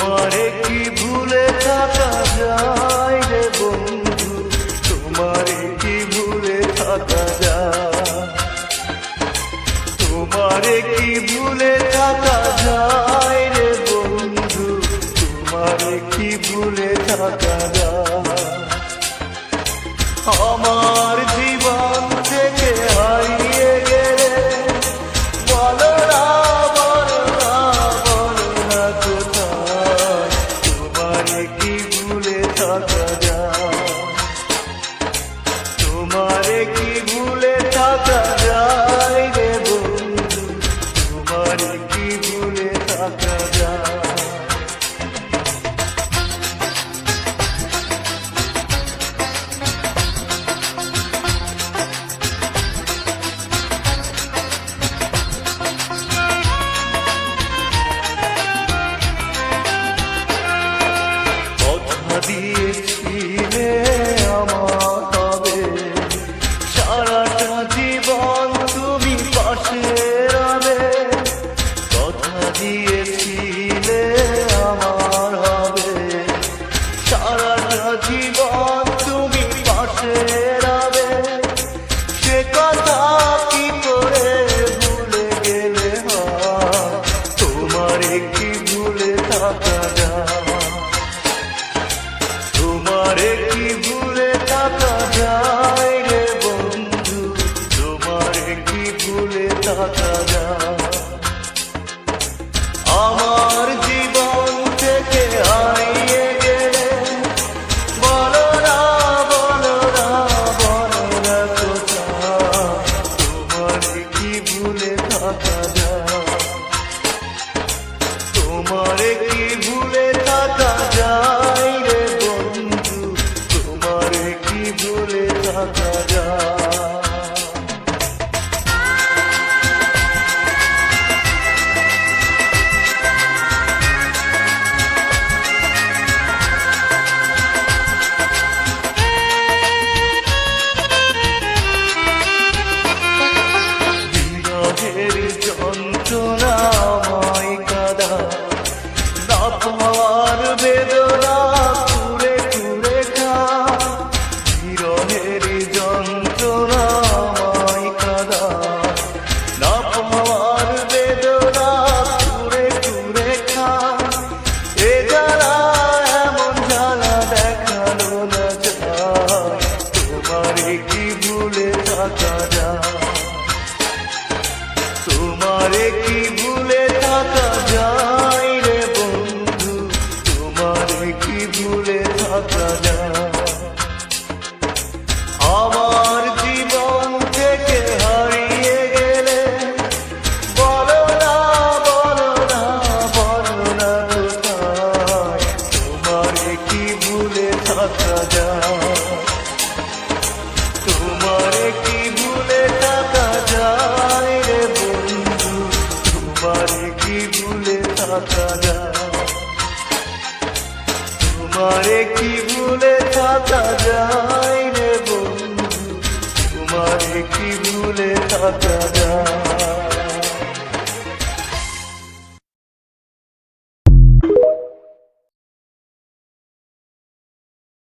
তোমারে কি ভুলে থাকা যায় রে বন্ধু, তোমারে কি ভুলে থাকা যায়, তোমারে কি ভুলে থাকা যায় রে বন্ধু, তোমারে কি ভুলে থাকা যায়। আমার জীবন থেকে হারিয়ে গেলে বলো না, বলো না, বলো না কোথায়, তোমারে কি ভুলে থাকা যায়, তোমারে কি ভুলে থাকা যায় রে বন্ধু, তোমারে কি ভুলে থাকা যায়। দিয়েছিলে আমার হবে সারাটা জীবন তুমি পাশে রবে, কথা দিয়েছিলে আমার হবে সারাটা জীবন তুমি পাশে রবে, সে কথা কি করে ভুলে গেলে হয়, তোমারে কি ভুলে থাকা যায়, তোমারে কি ভুলে থাকা যায় রে বন্ধু, তোমারে কি ভুলে থাকা যায়। আমার জীবন থেকে হারিয়ে গেলে বলো না, বলো না, বলো না কোথায়, তোমারে কি ভুলে থাকা যায়, তোমারে কি ভুলে থাকা যায় রে বন্ধু, তোমারে কি ভুলে থাকা যায়। বিরহের যন্ত্রণাময় কাদা, না পাওয়ার বেদনা কুরে কুরে খা, বিরহের যন্ত্রণাময় কাদা, না পাওয়ার বেদনা কুরে কুরে খা, এ জ্বালা এমন জ্বালা দেখানো না যায়, তোমারে কি ভুলে থাকা যায়, তোমারে কি ভুলে থাকা যায় রে বন্ধু, তোমারে কি ভুলে থাকা যায়। আমার জীবন থেকে হারিয়ে গেলে বলো না, বলো না, বলো না কোথায়, তোমারে কি ভুলে থাকা যায়, তোমারে কি ভুলে থাকা যায় রে বন্ধু, তোমারে কি ভুলে থাকা যায়, তোমারে কি ভুলে থাকা যায় রে বন্ধু, তোমারে কি ভুলে থাকা যায়।